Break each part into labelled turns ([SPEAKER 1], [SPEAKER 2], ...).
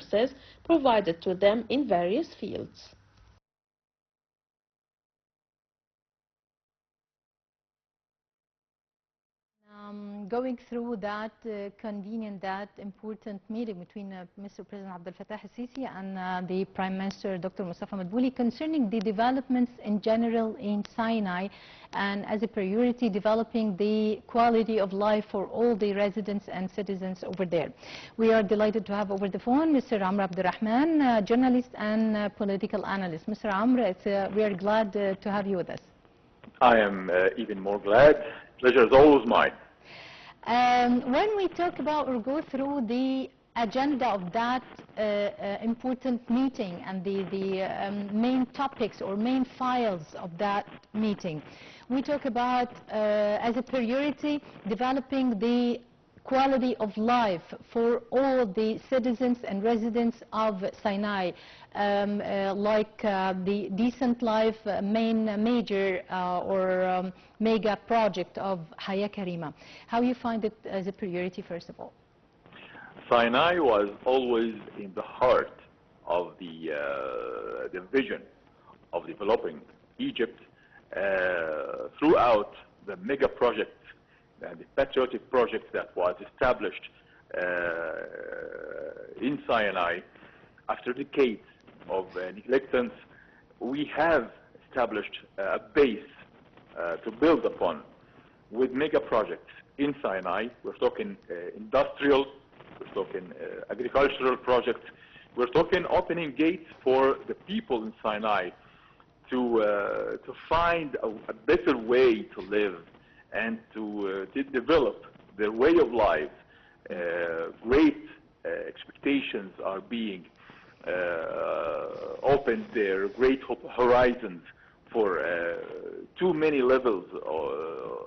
[SPEAKER 1] resources provided to them in various fields.
[SPEAKER 2] Going through that convenient, that important meeting between Mr. President Abdel Fattah al-Sisi and the Prime Minister Dr. Mustafa Madbouli concerning the developments in general in Sinai, and as a priority developing the quality of life for all the residents and citizens over there. We are delighted to have over the phone Mr. Abdel Rahman, journalist and political analyst. Mr. Amr, we are glad to have you with us.
[SPEAKER 3] I am even more glad. Pleasure is always mine.
[SPEAKER 2] When we talk about or go through the agenda of that important meeting and the main topics or main files of that meeting, we talk about as a priority developing the quality of life for all the citizens and residents of Sinai, like the decent life major or mega project of Haya Karima. How you find it as a priority, first of all?
[SPEAKER 3] Sinai was always in the heart of the vision of developing Egypt throughout the mega project and the patriotic project that was established in Sinai. After decades of neglectance, we have established a base to build upon with mega projects in Sinai. We're talking industrial, we're talking agricultural projects, we're talking opening gates for the people in Sinai to find a better way to live and to develop their way of life. Great expectations are being opened there, great horizons for too many levels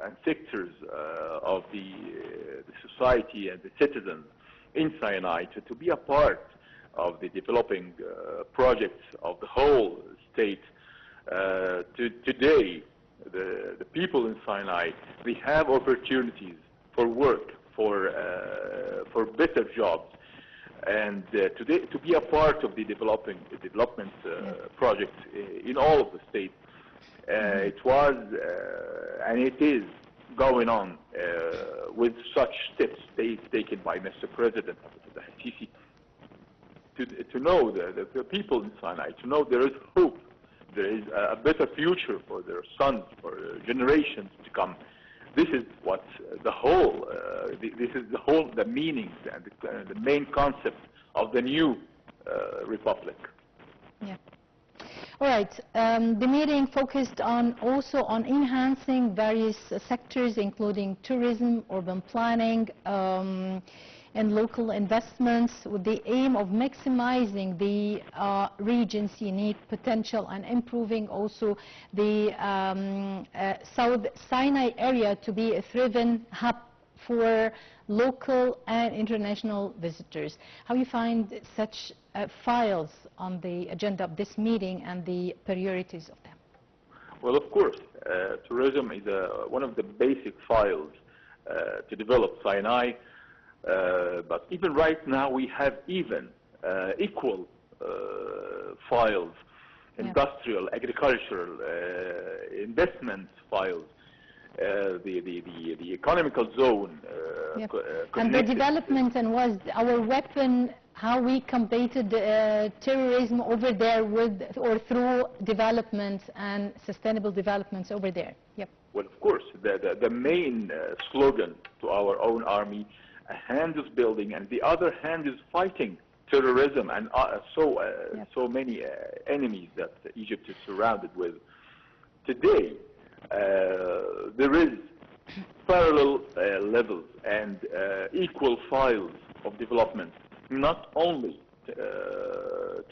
[SPEAKER 3] and sectors of the society and the citizens in Sinai to be a part of the developing projects of the whole state. Today, the people in Sinai, they have opportunities for work, for better jobs, and today to be a part of the development project in all of the states. It was and it is going on with such steps taken by Mr. President Abdel Sisi to know the people in Sinai, to know there is hope. There is a better future for their sons, for generations to come. This is what the whole, the meaning and the main concept of the new republic.
[SPEAKER 2] Yeah. All right. The meeting focused also on enhancing various sectors, including tourism, urban planning, and local investments, with the aim of maximizing the region's unique potential and improving also the South Sinai area to be a thriving hub for local and international visitors. How you find such files on the agenda of this meeting and the priorities of them?
[SPEAKER 3] Well, of course, tourism is one of the basic files to develop Sinai. But even right now, we have even equal files, industrial, agricultural, investment files, the economical zone.
[SPEAKER 2] And the development and was our weapon, how we combated terrorism over there with or through development and sustainable developments over there. Yep.
[SPEAKER 3] Well, of course, the main slogan to our own army, a hand is building and the other hand is fighting terrorism and so many enemies that Egypt is surrounded with. Today, there is parallel levels and equal files of development, not only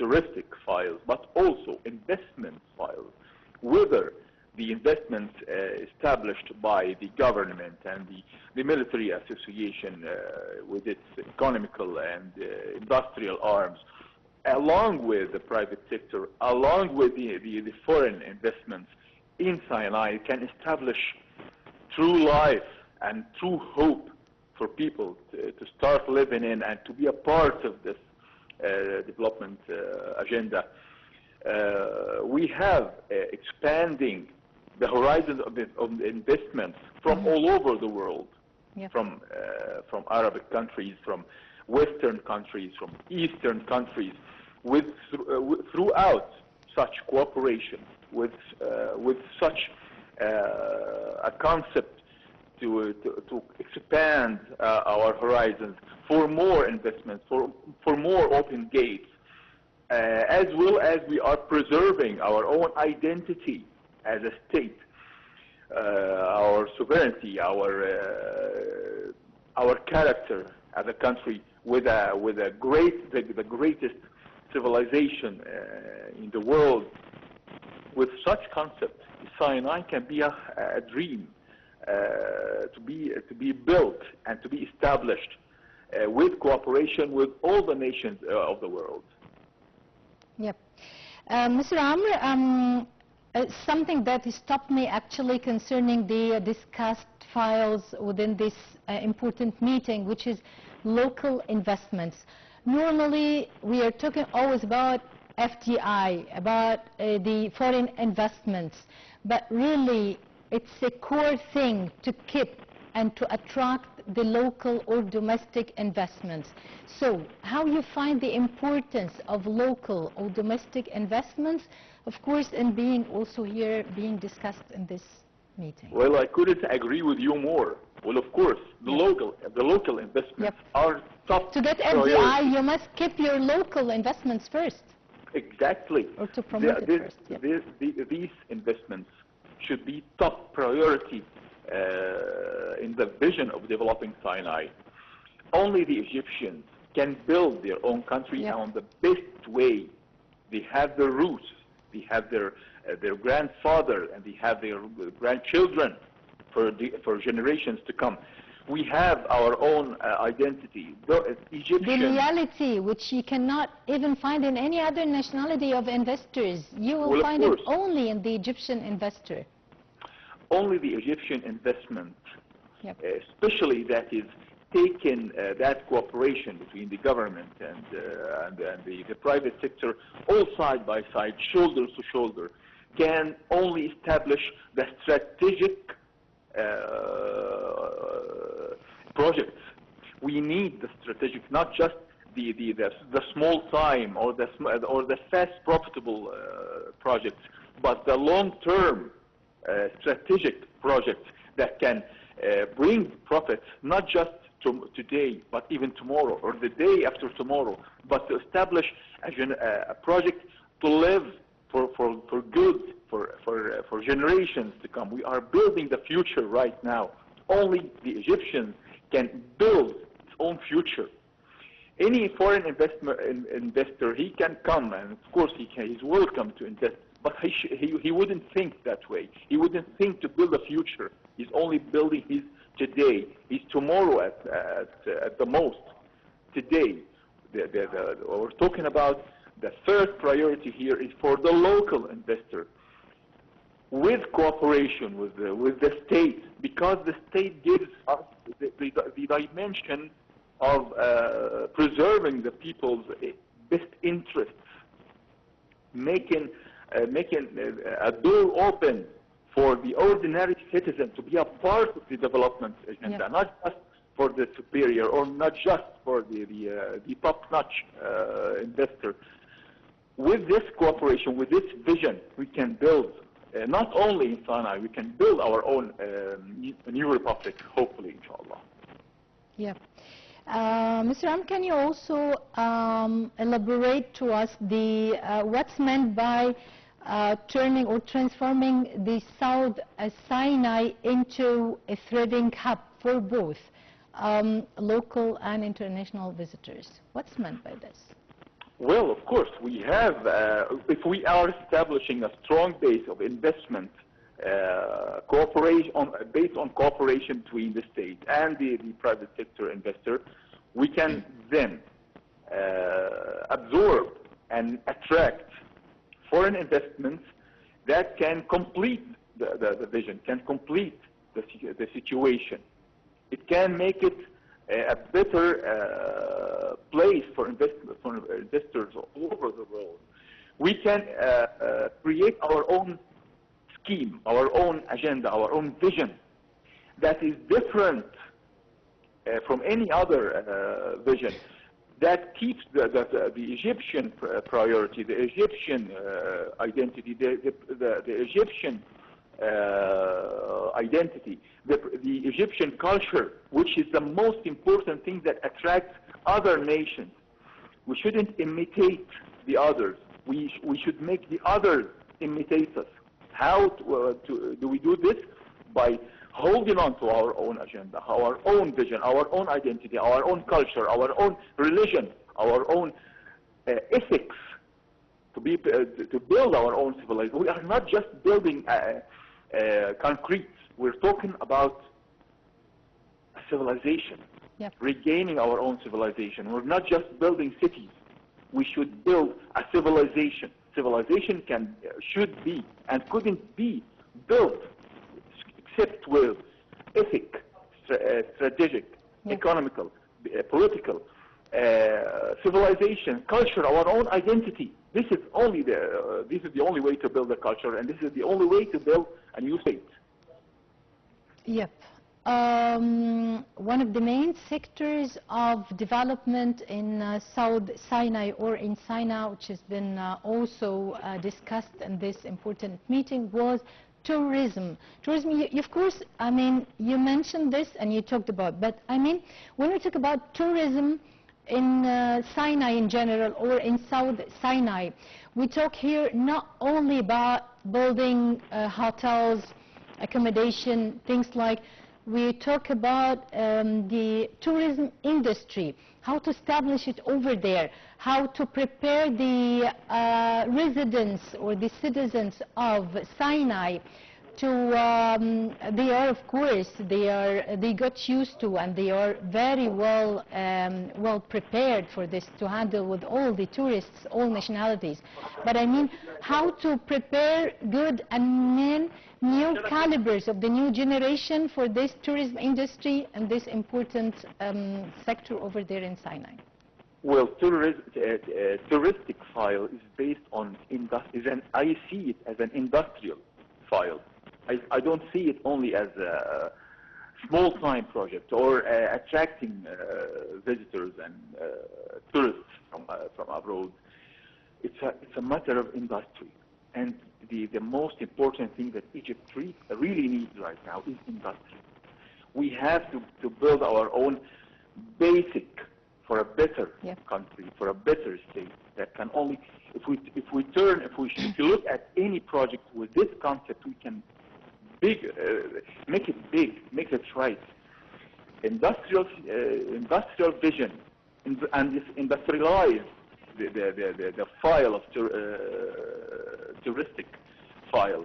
[SPEAKER 3] touristic files, but also investment files, whether the investments established by the government and the military association with its economical and industrial arms, along with the private sector, along with the foreign investments in Sinai, can establish true life and true hope for people to start living in and to be a part of this development agenda, we have expanding the horizons of investments from all over the world, from Arabic countries, from Western countries, from Eastern countries, throughout such cooperation, with such a concept to expand our horizons for more investments, for more open gates, as well as we are preserving our own identity as a state, our sovereignty, our character as a country with the greatest civilization in the world. With such concept, Sinai can be a dream to be built and to be established with cooperation with all the nations of the world.
[SPEAKER 2] Yep. Mr. Amr, something that stopped me actually concerning the discussed files within this important meeting, which is local investments. Normally, we are talking always about FDI, about the foreign investments, but really it's a core thing to keep and to attract the local or domestic investments. So how you find the importance of local or domestic investments, of course, and being also here being discussed in this meeting?
[SPEAKER 3] Well, I couldn't agree with you more. Well, of course, the local investments are top.
[SPEAKER 2] To get
[SPEAKER 3] priority.
[SPEAKER 2] FDI, you must keep your local investments first.
[SPEAKER 3] Exactly.
[SPEAKER 2] Or to promote it first.
[SPEAKER 3] These investments should be top priority in the vision of developing Sinai. Only the Egyptians can build their own country on the best way. They have the roots, they have their grandfather, and they have their grandchildren for generations to come. We have our own identity. The
[SPEAKER 2] reality, which you cannot even find in any other nationality of investors. You will find it only in the Egyptian investor.
[SPEAKER 3] Only the Egyptian investment, especially that is taken, that cooperation between the government and the private sector, all side by side, shoulder to shoulder, can only establish the strategic projects. We need the strategic, not just the small time or the fast profitable projects, but the long-term strategic projects that can bring profits, not just today, but even tomorrow or the day after tomorrow, but to establish a project to live for good, for generations to come. We are building the future right now. Only the Egyptians can build its own future. Any foreign investor, he can come, and of course he's welcome to invest, but he wouldn't think that way. He wouldn't think to build a future. He's only building his today, his tomorrow at the most. Today, we're talking about the third priority here is for the local investor, with cooperation with the state, because the state gives us the dimension of preserving the people's best interests, making a door open for the ordinary citizen to be a part of the development agenda, not just for the superior or not just for the top-notch investor. With this cooperation, with this vision, we can build, not only in Sinai, we can build our own new republic, hopefully, inshallah.
[SPEAKER 2] Yeah. Mr. Am, can you also elaborate to us what's meant by turning or transforming the South Sinai into a thriving hub for both local and international visitors? What's meant by this?
[SPEAKER 3] Well, of course, we have, if we are establishing a strong base of investment, cooperation based on cooperation between the state and the private sector investor, we can then absorb and attract foreign investments that can complete the vision, can complete the situation. It can make it a better place for investors all over the world. We can create our own scheme, our own agenda, our own vision that is different from any other vision, that keeps the Egyptian priority, the Egyptian identity, the Egyptian identity, the Egyptian culture, which is the most important thing that attracts other nations. We shouldn't imitate the others. We should make the others imitate us. How do we do this? By holding on to our own agenda, our own vision, our own identity, our own culture, our own religion, our own ethics, to build our own civilization. We are not just building concrete. We're talking about a civilization, regaining our own civilization. We're not just building cities. We should build a civilization. Civilization should be and couldn't be built except with ethic, strategic, economical, political, civilization, culture, our own identity. This is the only way to build a culture, and this is the only way to build a new state.
[SPEAKER 2] Yep. One of the main sectors of development in South Sinai, or in Sinai, which has been also discussed in this important meeting, was tourism. Tourism, of course, I mean, you mentioned this and you talked about, but I mean, when we talk about tourism in Sinai in general, or in South Sinai, we talk here not only about building hotels, accommodation, things like. We talk about the tourism industry, how to establish it over there, how to prepare the residents or the citizens of Sinai to, they are, of course, they got used to, and they are very well prepared for this, to handle with all the tourists, all nationalities. But I mean, how to prepare good and new calibers of the new generation for this tourism industry and this important sector over there in Sinai.
[SPEAKER 3] Well, touristic file is based on I see it as an industrial file. I don't see it only as a small-time project or attracting visitors and tourists from abroad. It's a matter of industry, and the most important thing that Egypt really needs right now is industry. We have to build our own basic for a better country, for a better state that can only, if you look at any project with this concept, we can make it big, make it right. Industrial vision, and industrialize the file of touristic file.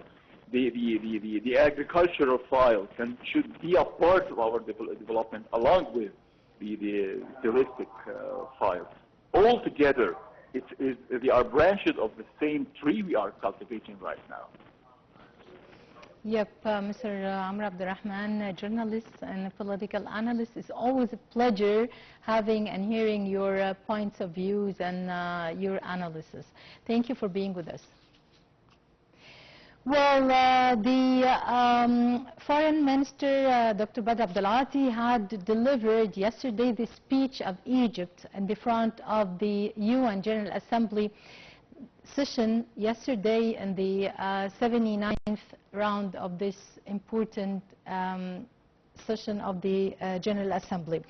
[SPEAKER 3] The agricultural file should be a part of our development along with the touristic file. All together, they are branches of the same tree we are cultivating right now.
[SPEAKER 2] Yep, Mr. Amr Abdel-Rahman, a journalist and a political analyst. It's always a pleasure having and hearing your points of views and your analysis. Thank you for being with us. Well, the Foreign Minister, Dr. Badr Abdelati, had delivered yesterday the speech of Egypt in the front of the UN General Assembly session yesterday in the 79th round of this important session of the General Assembly.